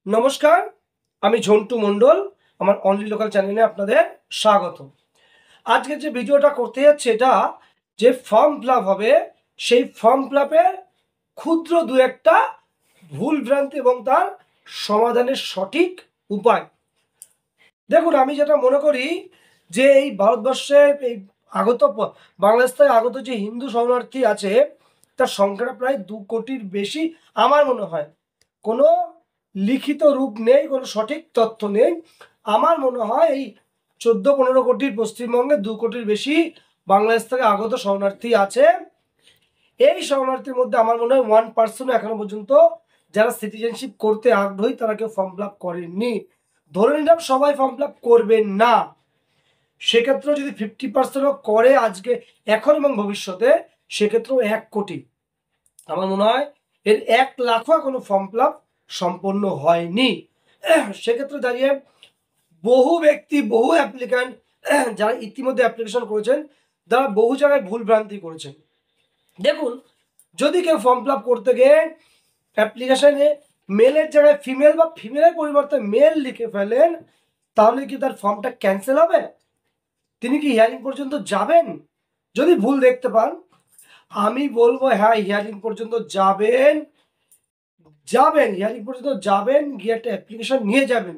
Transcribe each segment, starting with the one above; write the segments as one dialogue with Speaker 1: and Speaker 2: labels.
Speaker 1: নমস্কার, আমি ঝন্টু মণ্ডল। আমার অনলি লোকাল চ্যানেলে আপনাদের স্বাগত। আজকে যে ভিডিওটা করতে যাচ্ছে এটা যে ফর্ম ফিল আপ হবে, সেই ফর্ম ফিল আপের ক্ষুদ্র দু একটা ভুল ভ্রান্তি এবং তার সমাধানের সঠিক উপায়। দেখুন, আমি যেটা মনে করি যে এই ভারতবর্ষে এই আগত বাংলাদেশ থেকে আগত যে হিন্দু শরণার্থী আছে তার সংখ্যাটা প্রায় 2 কোটির বেশি। আমার মনে হয় কোনো লিখিত রূপ নেই, কোনো সঠিক তথ্য নেই। আমার মনে হয় এই 14-15 কোটির পশ্চিমবঙ্গে 2 কোটির বেশি বাংলাদেশ থেকে আগত শরণার্থী আছে। এই শরণার্থীর মধ্যে আমার মনে হয় 1% এখনো পর্যন্ত যারা সিটিজেনশিপ করতে আগ্রহী তারা কেউ ফর্ম ফিল আপ করেননি। ধরে নিলাম সবাই ফর্ম ফিল আপ করবেন না, সেক্ষেত্রেও যদি 50%ও করে আজকে এখন এবং ভবিষ্যতে, সেক্ষেত্রেও 1 কোটি। আমার মনে হয় এর 1 লাখও এখনো ফর্ম ফিল আপ সম্পন্ন হয়নি। সেক্ষেত্রে দাঁড়িয়ে বহু ব্যক্তি, বহু অ্যাপ্লিক্যান্ট যারা ইতিমধ্যে অ্যাপ্লিকেশন করেছেন তারা বহু জায়গায় ভুল ভ্রান্তি করেছেন। দেখুন, যদি কেউ ফর্ম ফিল আপ করতে গিয়ে অ্যাপ্লিকেশনে মেলের জায়গায় ফিমেল বা ফিমেলের পরিবর্তে মেল লিখে ফেলেন, তাহলে কি তার ফর্মটা ক্যান্সেল হবে? তিনি কি হিয়ারিং পর্যন্ত যাবেন? যদি ভুল দেখতে পান, আমি বলবো হ্যাঁ, হিয়ারিং পর্যন্ত যাবেন, হিয়ারিং পর্যন্ত যাবেন, গিয়ে একটা অ্যাপ্লিকেশন নিয়ে যাবেন।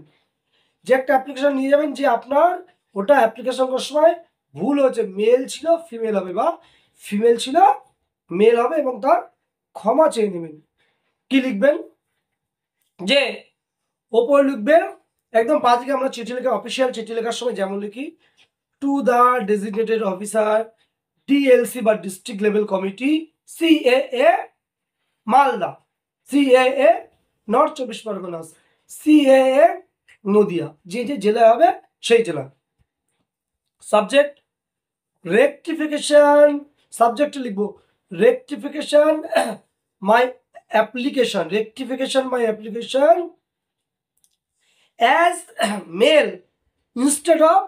Speaker 1: যে একটা অ্যাপ্লিকেশন নিয়ে যাবেন যে আপনার ওটা অ্যাপ্লিকেশন করার সময় ভুল হয়েছে, মেল ছিল ফিমেল হবে বা ফিমেল ছিল মেল হবে, এবং তার ক্ষমা চেয়ে নেবেন। কি লিখবেন? যে ওপরে লিখবেন একদম বাদিকে, আমরা চিঠি লেখা, অফিসিয়াল চিঠি লেখার সময় যেমন লিখি, to the designated officer DLC বা district level committee CAA Malda, CAA north 24 Parganas, CAA Nadia, যে যে জেলা হবে সেই জেলা। সাবজেক্ট রেকটিফিকেশন, সাবজেক্টে লিখবো rectification my application, rectification my application as male instead of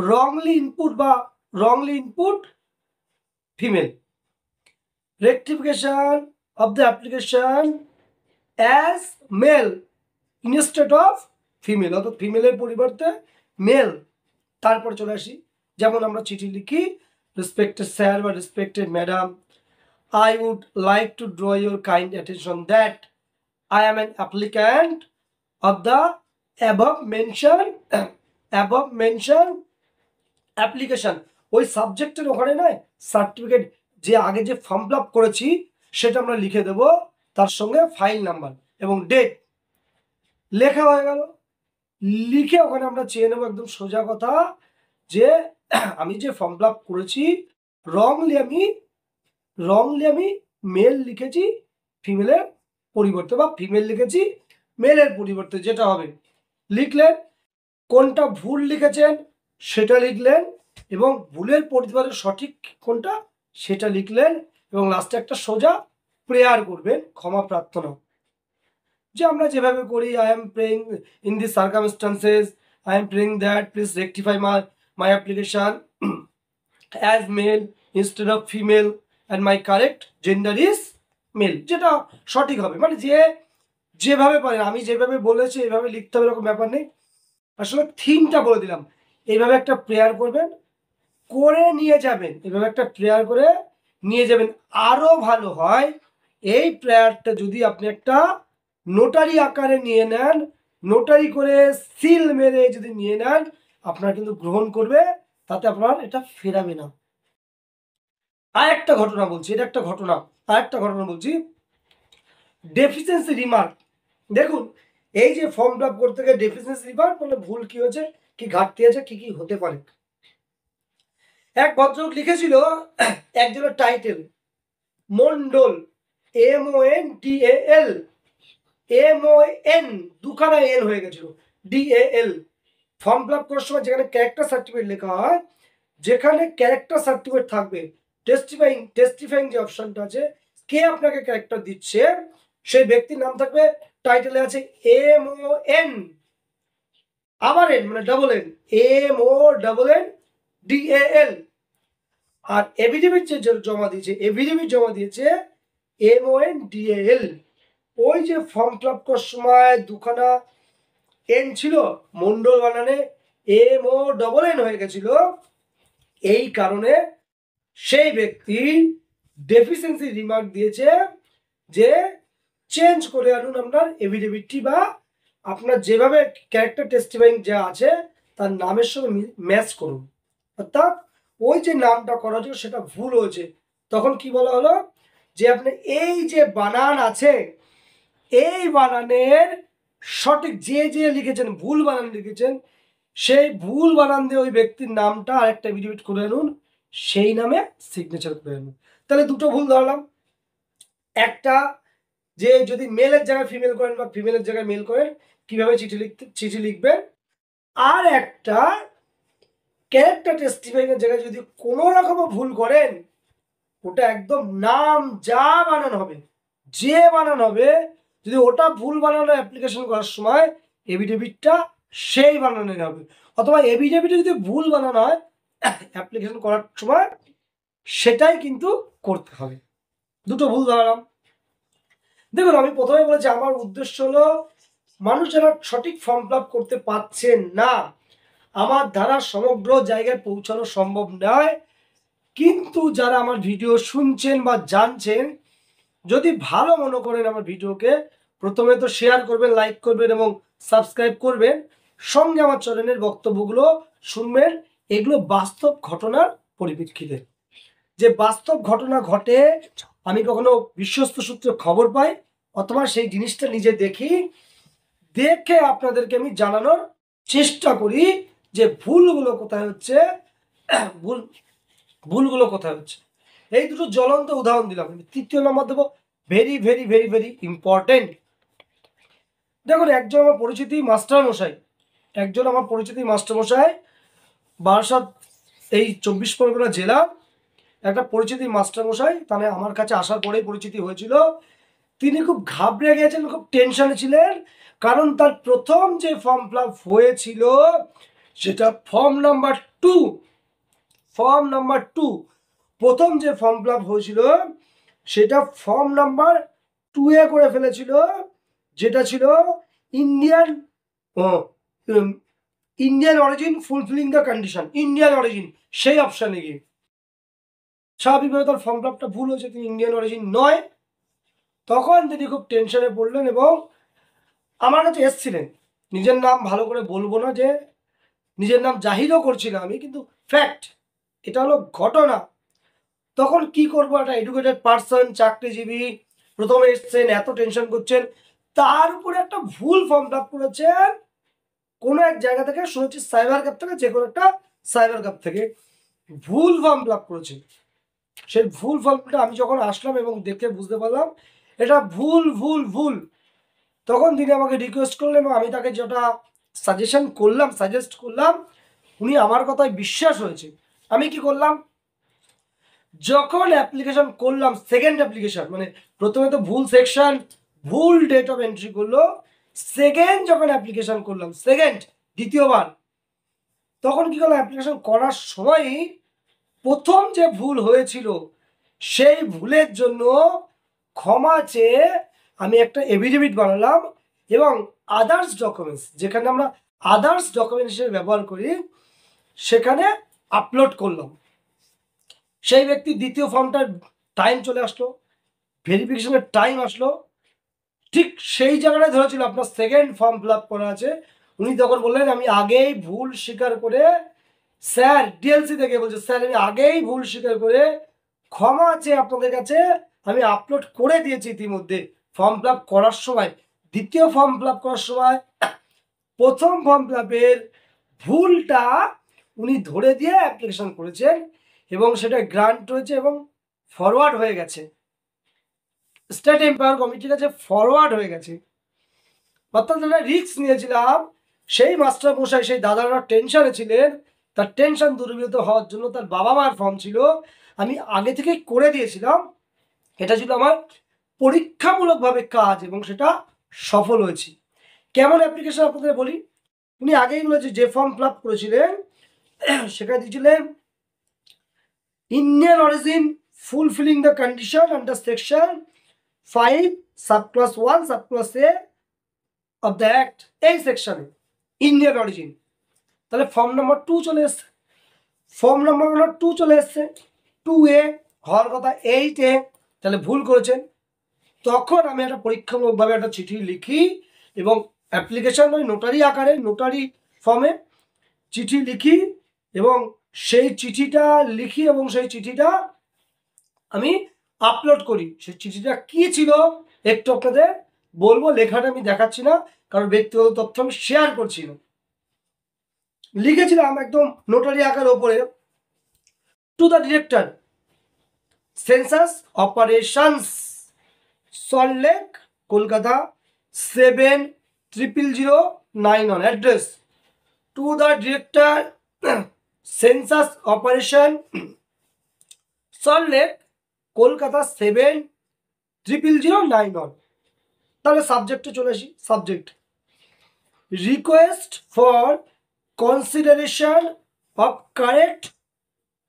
Speaker 1: wrongly input বা wrongly input female. Rectification of the application as male instead of female, অর্থাৎ ফিমেলের পরিবর্তে মেল। তারপর চলে আসি, যেমন আমরা চিঠি লিখি, রেসপেক্টেড স্যার বা respected madam, I would like to draw your kind attention that I am an applicant of the above mentioned application. ওই সাবজেক্টের ওখানে নয়, সার্টিফিকেট যে আগে যে ফর্ম ফিল আপ করেছি সেটা আমরা লিখে দেব, তার সঙ্গে ফাইল নাম্বার এবং ডেট লেখা হয়ে গেল। লিখে ওখানে আমরা চেয়ে নেবো একদম সোজা কথা যে আমি যে ফর্ম ফিল আপ করেছি রংলি আমি মেল লিখেছি ফিমেলের পরিবর্তে, বা ফিমেল লিখেছি মেলের পরিবর্তে, যেটা হবে লিখলেন। কোনটা ভুল লিখেছেন সেটা লিখলেন, এবং ভুলের পরিবারের সঠিক কোনটা সেটা লিখলেন, এবং লাস্টে একটা সোজা প্রেয়ার করবেন, ক্ষমা প্রার্থনা, যে আমরা যেভাবে করি, I am praying in this circumstances, I am praying that please rectify my application as male instead of female and my correct gender is male, যেটা সঠিক হবে। মানে যেভাবে পারেন, আমি যেভাবে বলেছি এইভাবে লিখতে হবে এরকম ব্যাপার নেই। আসলে থিমটা বলে দিলাম, এইভাবে একটা প্রেয়ার করবেন, করে নিয়ে যাবেন, এভাবে একটা প্রেয়ার করে নিয়ে যাবেন। আরও ভালো হয় এই প্রেয়ারটা যদি আপনি একটা নোটারি আকারে নিয়ে নেন, নোটারি করে সিল মেরে যদি নিয়ে নেন, আপনার কিন্তু গ্রহণ করবে, তাতে আপনার এটা ফেরাবে না। আর একটা ঘটনা বলছি, এটা একটা ঘটনা, আর একটা ঘটনা বলছি, ডেফিসিয়েন্সি রিমার্ক। দেখুন, এই যে ফর্ম ফিল আপ করতে গিয়ে ডেফিসিয়েন্সি রিমার্ক মানে ভুল কি হয়েছে, কি ঘাটতি আছে, কি কি হতে পারে। এক ভদ্রলোক লিখেছিল একজনের টাইটেল মন্ডল, MONDAL, MON দুখানা এল হয়ে গেছিল, DAL। ফর্ম ফিল আপ করার সময় যেখানে ক্যারেক্টার সার্টিফিকেট লেখা হয়, যেখানে ক্যারেক্টার সার্টিফিকেট থাকবে, টেস্টিফাইং যে অপশনটা আছে, কে আপনাকে ক্যারেক্টার দিচ্ছে সেই ব্যক্তির নাম থাকবে, টাইটেলে আছে MON, আবার এন মানে ডাবল এন, MONNDAL। আর এভিডেভিট যে জমা দিয়েছে, MONDAL। ওই যে ফর্ম ফিল আপ করার সময় দুখানা এন ছিল, মন্ডল বানানে MONN হয়ে গেছিল, এই কারণে সেই ব্যক্তি ডেফিসিয়েন্সি রিমার্ক দিয়েছে যে চেঞ্জ করে আনুন আপনার এফিডেভিটটি, বা আপনার যেভাবে ক্যারেক্টার টেস্টিফাইং যা আছে তার নামের সঙ্গে ম্যাচ করুন। অর্থাৎ ওই যে নামটা করা হয়েছে সেটা ভুল হয়েছে। তখন কি বলা হলো যে আপনি এই যে বানান আছে, এই বানানের সঠিক যে যে লিখেছেন, ভুল বানান লিখেছেন, সেই ভুল বানান দিয়ে ওই ব্যক্তির নামটা আরেকটা এফিডেভিট করে আনুন, সেই নামে সিগনেচার করে আনুন। তাহলে দুটো ভুল ধরলাম। একটা যে যদি মেলের জায়গায় ফিমেল করেন বা ফিমেলের জায়গায় মেল করেন কিভাবে চিঠি লিখবেন, আর একটা ক্যারেক্টার টেস্টিফাইং এর জায়গায় যদি কোনো রকম ভুল করেন, ওটা একদম নাম যা বানানো হবে, যে বানানো হবে, যদি ওটা ভুল বানানো অ্যাপ্লিকেশন করার সময় এফিডেভিটটা সেই বানানোই হবে, অথবা এফিডেভিটে যদি ভুল বানানো হয় অ্যাপ্লিকেশন করার সময় সেটাই কিন্তু করতে হবে। দুটো ভুল ধরালাম। দেখুন, আমি প্রথমে বলেছি আমার উদ্দেশ্য হলো মানুষ যারা সঠিক ফর্ম ফিল আপ করতে পারছেন না, আমার দ্বারা সমগ্র জায়গায় পৌঁছানো সম্ভব নয়, কিন্তু যারা আমার ভিডিও শুনছেন বা জানছেন, যদি ভালো মনে করেন আমার ভিডিওকে, প্রথমে তো শেয়ার করবেন, লাইক করবেন এবং সাবস্ক্রাইব করবেন, সঙ্গে আমার চ্যানেলের বক্তব্যগুলো শুনবেন। এগুলো বাস্তব ঘটনার পরিপ্রেক্ষিতে, যে বাস্তব ঘটনা ঘটে, আমি কখনো বিশ্বস্ত সূত্রে খবর পাই অথবা সেই জিনিসটা নিজে দেখে আপনাদেরকে আমি জানানোর চেষ্টা করি যে ভুলগুলো কোথায় হচ্ছে, ভুলগুলো কোথায় হচ্ছে। এই দুটো জ্বলন্ত উদাহরণ দিলাম। তৃতীয় নম্বর দেবো, very very very very important. দেখুন, একজন আমার পরিচিতি মাস্টারমশাই, বারাসাত এই 24 পরগনা জেলা, একটা পরিচিতি মাস্টারমশাই, তাহলে আমার কাছে আসার পরেই পরিচিতি হয়েছিল। তিনি খুব ঘাবড়ে গেছেন, খুব টেনশনে ছিলেন, কারণ তার প্রথম যে ফর্ম ফিল আপ হয়েছিল সেটা ফর্ম নাম্বার টু, প্রথম যে ফর্ম ফিল আপ হয়েছিল সেটা ফর্ম নাম্বার 2 করে ফেলেছিল, যেটা ছিল Indian origin fulfilling the condition, Indian origin, সেই অপশানে গিয়ে স্বাভাবিকভাবে তার ফর্ম ফিল আপটা ভুল হয়েছে, তিনি ইন্ডিয়ান অরিজিন নয়। তখন তিনি খুব টেনশনে পড়লেন এবং আমার কাছে এসছিলেন। নিজের নাম ভালো করে বলবো না, যে নিজের নাম জাহিরও করছি না আমি, কিন্তু ফ্যাক্ট, এটা হলো ঘটনা। তখন কি করবো, একটা এডুকেটেড পার্সন, চাকরিজীবী, প্রথমে এসছেন, এত টেনশন করছেন, তার উপরে একটা ভুল ফর্ম ফিল আপ করেছেন কোনো এক জায়গা থেকে, শুনেছি সাইবার ক্যাফ থেকে, যে কোনো একটা সাইবার ক্যাফ থেকে ভুল ফর্ম ফিল আপ করেছে। সেই ভুল ফর্মটা আমি যখন আসলাম এবং দেখে বুঝতে পারলাম এটা ভুল ভুল ভুল, তখন তিনি আমাকে রিকোয়েস্ট করলেন এবং আমি তাকে যেটা সাজেস্ট করলাম, উনি আমার কথায় বিশ্বাস হয়েছে। আমি কি করলাম, যখন অ্যাপ্লিকেশন করলাম, সেকেন্ড অ্যাপ্লিকেশন, মানে প্রথমে তো ভুল সেকশন, ভুল ডেট অফ এন্ট্রি করলো, সেকেন্ড যখন অ্যাপ্লিকেশন করলাম, দ্বিতীয়বার, তখন কি করলাম, অ্যাপ্লিকেশন করার সময়ই প্রথম যে ভুল হয়েছিল সেই ভুলের জন্য ক্ষমা চেয়ে আমি একটা এফিডেভিট বানালাম এবং আদার্স ডকুমেন্টস, যেখানে আমরা আদার্স ডকুমেন্ট হিসেবে ব্যবহার করি, সেখানে আপলোড করলাম। সেই ব্যক্তি দ্বিতীয় ফর্মটার টাইম চলে আসলো, ভেরিফিকেশনের টাইম আসলো, ঠিক সেই জায়গাটায় ধরেছিল আপনার সেকেন্ড ফর্ম ফিল আপ করা আছে। উনি তখন বললেন আমি আগেই ভুল স্বীকার করে, স্যার ডিএলসি থেকে বলছে, স্যার আমি আগেই ভুল স্বীকার করে ক্ষমা চেয়ে আপনাদের কাছে আমি আপলোড করে দিয়েছি ইতিমধ্যে। ফর্ম ফিল আপ করার সময়, দ্বিতীয় ফর্ম ফিল আপ করার সময় প্রথম ফর্ম ফিল আপের ভুলটা উনি ধরে দিয়ে অ্যাপ্লিকেশন করেছেন এবং সেটা গ্রান্ট হয়েছে এবং ফরওয়ার্ড হয়ে গেছে, স্টেট এম্পায়ার কমিটির কাছে ফরওয়ার্ড হয়ে গেছে। অর্থাৎ একটা রিস্ক নিয়েছিলাম, সেই মাস্টার মশাই, সেই দাদারা টেনশনে ছিলেন, তার টেনশন দূরীভূত হওয়ার জন্য তার বাবা মার ফর্ম ছিল, আমি আগে থেকেই করে দিয়েছিলাম। এটা ছিল আমার পরীক্ষামূলকভাবে কাজ এবং সেটা সফল হয়েছি। কেমন অ্যাপ্লিকেশন আপনাদের বলি, উনি আগেই বলেছে যে ফর্ম ফিল আপ করেছিলেন সেখানে দিয়েছিলেন Indian origin fulfilling the condition under section 5 subclass 1 subclass A of the act, এই সেকশনে ইন্ডিয়ান অরিজিন। তাহলে ফর্ম নাম্বার 2 চলে এসছে, ফর্ম নাম্বার 2 চলে এসছে। 2A হওয়ার কথা 8A, তাহলে ভুল করেছেন। তখন আমি একটা পরীক্ষামূলকভাবে একটা চিঠি লিখি এবং অ্যাপ্লিকেশন ওই নোটারি আকারে, নোটারি ফর্মে চিঠি লিখি এবং সেই চিঠিটা লিখি এবং সেই চিঠিটা আমি আপলোড করি। সেই চিঠিটা কি ছিল একটু আপনাদের বলবো, লেখাটা আমি দেখাচ্ছি না কারণ ব্যক্তিগত তথ্য আমি শেয়ার করছি না। লিখেছিলাম একদম নোটারি আকার ওপরে, to the director census operations Salt Lake Kolkata 70009 address, to the director census operation Salt Lake Kolkata 70009। তাহলে সাবজেক্টে চলে আসি। Subject request for consideration of correct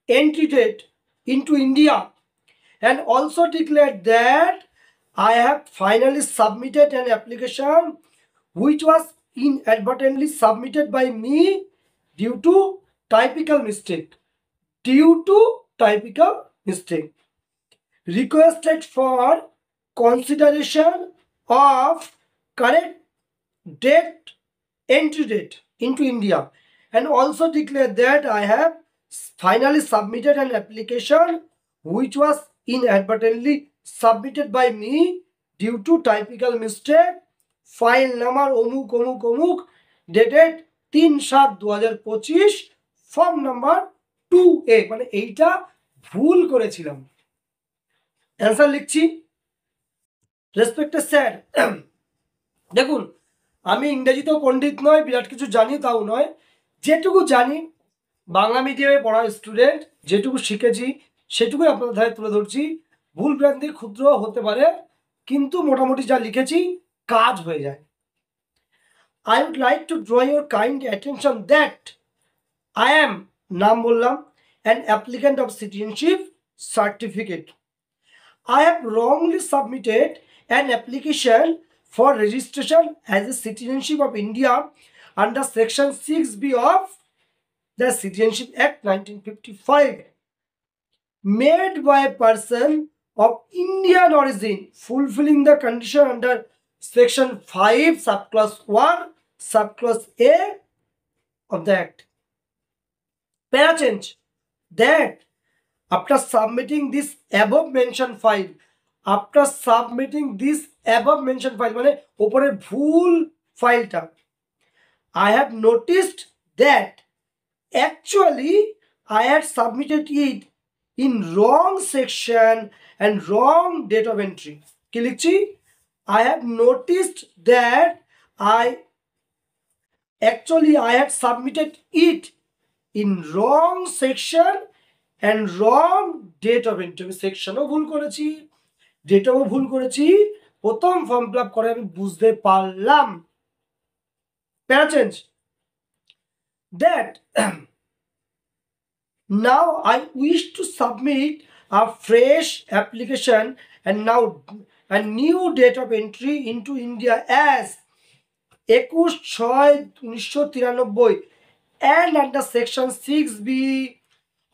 Speaker 1: entry date into India and also declared that I have finally submitted an application which was inadvertently submitted by me due to typical mistake. Due to typical mistake. Requested for consideration of correct date entry date into India and also declared that I have finally submitted an application which was inadvertently submitted by me due to typical mistake. File number অমুক অমুক অমুক, dated 3/7/2025, form number 2A। মানে এইটা ভুল করেছিলাম। Answer লিখছি। Respected sir, দেখুন আমি ইংরেজিতেও পণ্ডিত নয়, বিরাট কিছু জানি তাও নয়, যেটুকু জানি বাংলা মিডিয়ামে পড়া স্টুডেন্ট, যেটুকু শিখেছি সেটুকুই আপনাদের ধারে তুলে ধরছি। ভুল ভ্রান্তি ক্ষুদ্র হতে পারে কিন্তু মোটামুটি যা লিখেছি কাজ হয়ে যায়। I would like to draw your kind attention that I am, নাম বললাম, an applicant of citizenship certificate. I have wrongly submitted an application for registration as a citizenship of India under section 6B of the Citizenship Act 1955 made by a person of Indian origin fulfilling the condition under section 5 subclass 1 subclass A of the Act. Para change that after submitting this above mentioned file, after submitting this above mentioned file মানে উপরে ভুল ফাইলটা, I have noticed that actually I had submitted it in wrong section and wrong date of entry. কি লিখছি? I have noticed that I had submitted it in wrong section and wrong date of entry. আমি সেকশনও ভুল করেছি, ডেটাও ভুল করেছি। প্রথম form fill up করে আমি বুঝতে পারলাম। প্যারা change that now I wish to submit a fresh application and now a new date of entry into India as 21/6/1993 and under section 6B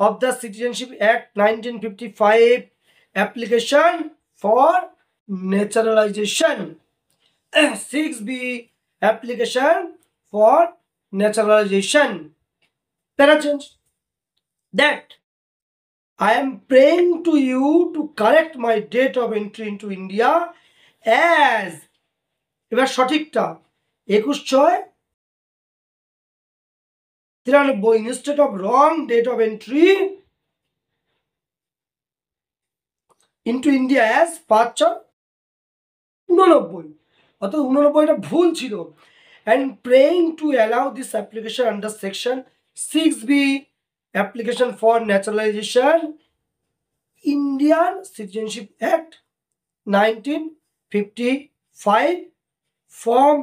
Speaker 1: of the Citizenship Act 1955 application for naturalization. 6B application for naturalization. Para change that I am praying to you to correct my date of entry into India as, এবার সঠিকটা 21/6/93 instead of wrong date of entry into India as 5/4/89, অর্থাৎ 89টা ভুল ছিল। and praying to allow this application under section 6B application for naturalization Indian Citizenship Act 1955 form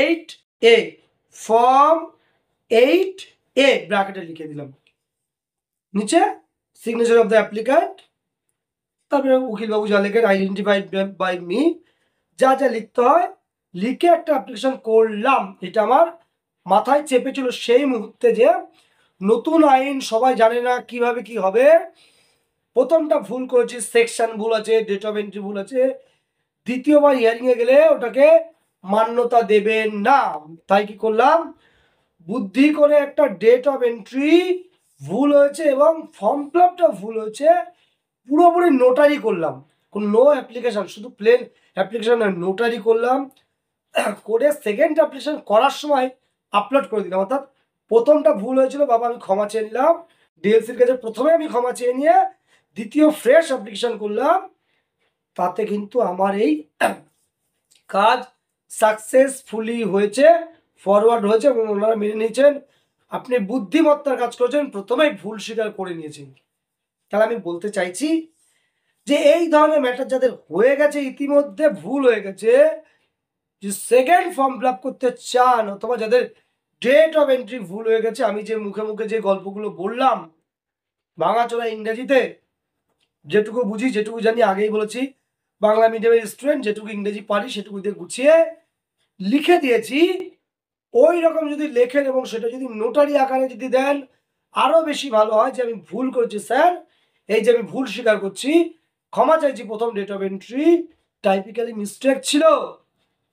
Speaker 1: 8A, form 8A ব্র্যাকেটে লিখে দিলাম, নিচে signature of the applicant তারপরে উকিলবাবু যা লেখেন আইডেন্টিফাইড বাই মি, যা যা লিখতে হয় লিখে একটা অ্যাপ্লিকেশন করলাম। এটা আমার মাথায় চেপেছিল সেই মুহূর্তে যে নতুন আইন সবাই জানে না কিভাবে কি হবে। প্রথমটা ভুল করেছি, সেকশন ভুল আছে, ডেট অফ এন্ট্রি ভুল আছে, দ্বিতীয়বার হিয়ারিংয়ে গেলে ওটাকে মান্যতা দেবেন না। তাই কি করলাম, বুদ্ধি করে একটা ডেট অফ এন্ট্রি ভুল হয়েছে এবং ফর্ম ফিলআপটা ভুল হয়েছে, পুরোপুরি নোটারি করলাম। কোন নো অ্যাপ্লিকেশন, শুধু প্লেন অ্যাপ্লিকেশন নোটারি করলাম, করে সেকেন্ড অ্যাপ্লিকেশন করার সময় আপলোড করে দিলাম। অর্থাৎ প্রথমটা ভুল হয়েছিল, বাবা আমি ক্ষমা চেয়ে নিলাম, ডিএলসির কাছে প্রথমে আমি ক্ষমা চেয়ে নিয়ে দ্বিতীয় ফ্রেশ অ্যাপ্লিকেশন করলাম। তাতে কিন্তু আমার এই কাজ সাকসেসফুলি হয়েছে, ফরওয়ার্ড হয়েছে এবং ওনারা মেনে নিয়েছেন। আপনি বুদ্ধিমত্তার কাজ করেছেন, প্রথমেই ভুল স্বীকার করে নিয়েছেন। তাহলে আমি বলতে চাইছি যে এই ধরনের ম্যাটার যাদের হয়ে গেছে, ইতিমধ্যে ভুল হয়ে গেছে, যে সেকেন্ড ফর্ম ফিল আপ করতে চান, অথবা যাদের ডেট অফ এন্ট্রি ভুল হয়ে গেছে, আমি যে মুখে মুখে যে গল্পগুলো বললাম ভাঙাচোরা ইংরেজিতে, যেটুকু বুঝি যেটুকু জানি, আগেই বলেছি বাংলা মিডিয়ামের স্টুডেন্ট, যেটুকু ইংরেজি পারি সেটুকু দিয়ে গুছিয়ে লিখে দিয়েছি। ওই রকম যদি লেখেন এবং সেটা যদি নোটারি আকারে যদি দেন আরও বেশি ভালো হয়। যে আমি ভুল করেছি স্যার, এই যে আমি ভুল স্বীকার করছি, ক্ষমা চাইছি, প্রথম date of entry typically mistake ছিল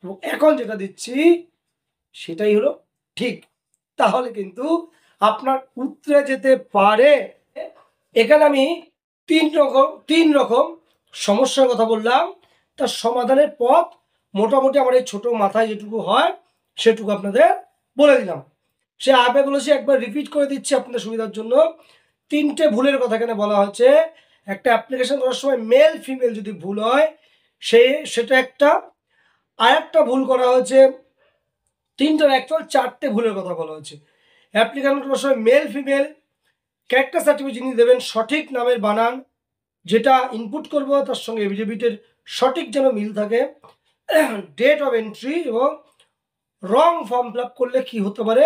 Speaker 1: এবং এখন যেটা দিচ্ছি সেটাই হলো ঠিক, তাহলে কিন্তু আপনার উত্তরে যেতে পারে। এখানে আমি তিন রকম সমস্যার কথা বললাম, তার সমাধানের পথ মোটামুটি আমার এই ছোট মাথায় যেটুকু হয় সেটুকু আপনাদের বলে দিলাম। সে আবেগুলো সে একবার রিপিট করে দিচ্ছি আপনাদের সুবিধার জন্য। তিনটে ভুলের কথা এখানে বলা হয়েছে। একটা অ্যাপ্লিকেশন করার সময় মেল ফিমেল যদি ভুল হয় সেটা একটা, আর একটা ভুল করা হয়েছে, তিনটার অ্যাকচুয়াল চারটে ভুলের কথা বলা হয়েছে। অ্যাপ্লিকেশন করার সময় মেল ফিমেল, ক্যারেক্টার সার্টিফিকেট যিনি দেবেন সঠিক নামের বানান, যেটা ইনপুট করব তার সঙ্গে এফিডেভিটের সঠিক যেন মিল থাকে, ডেট অফ এন্ট্রি এবং রং ফর্ম ফিল আপ করলে কী হতে পারে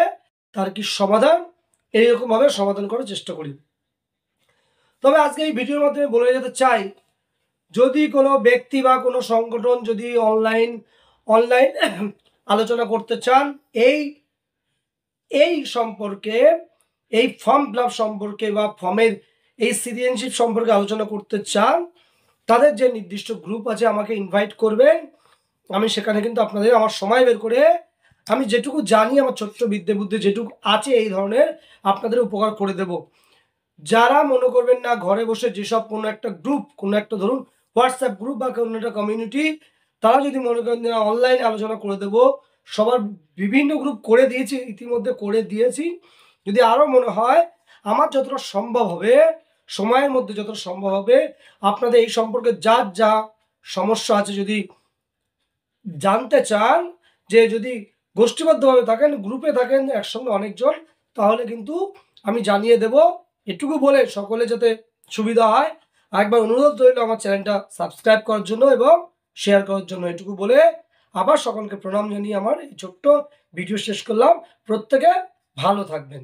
Speaker 1: তার কি সমাধান, এইরকমভাবে সমাধান করার চেষ্টা করি। তবে আজকে এই ভিডিওর মাধ্যমে বলে যেতে চাই, যদি কোনো ব্যক্তি বা কোনো সংগঠন যদি অনলাইন আলোচনা করতে চান এই সম্পর্কে, এই ফর্ম ফিল আপ সম্পর্কে বা ফর্মের এই সিটিজেনশিপ সম্পর্কে আলোচনা করতে চান, তাদের যে নির্দিষ্ট গ্রুপ আছে আমাকে ইনভাইট করবেন। আমি সেখানে কিন্তু আপনাদের আমার সময় বের করে আমি যেটুকু জানি, আমার ছোট্ট বিদ্যে বুদ্ধি যেটুকু আছে এই ধরনের আপনাদের উপকার করে দেব। যারা মনে করবেন না ঘরে বসে যেসব কোনো একটা গ্রুপ, কোনো একটা ধরুন হোয়াটসঅ্যাপ গ্রুপ বা কোনো একটা কমিউনিটি, তারা যদি মনে করেন যে অনলাইনে আলোচনা করে দেব, সবার বিভিন্ন গ্রুপ করে দিয়েছি, ইতিমধ্যে করে দিয়েছি। যদি আরও মনে হয় আমার যতটা সম্ভব হবে, সময়ের মধ্যে যতটা সম্ভব হবে, আপনাদের এই সম্পর্কে যার যা সমস্যা আছে যদি জানতে চান, যে যদি গোষ্ঠীবদ্ধভাবে থাকেন, গ্রুপে থাকেন একসঙ্গে অনেকজন, তাহলে কিন্তু আমি জানিয়ে দেব। এটুকু বলে সকলে যাতে সুবিধা হয়, আরেকবার অনুরোধ রইল আমার চ্যানেলটা সাবস্ক্রাইব করার জন্য এবং শেয়ার করার জন্য। এটুকু বলে আবার সকলকে প্রণাম জানিয়ে আমার এই ছোট্ট ভিডিও শেষ করলাম। প্রত্যেকে ভালো থাকবেন।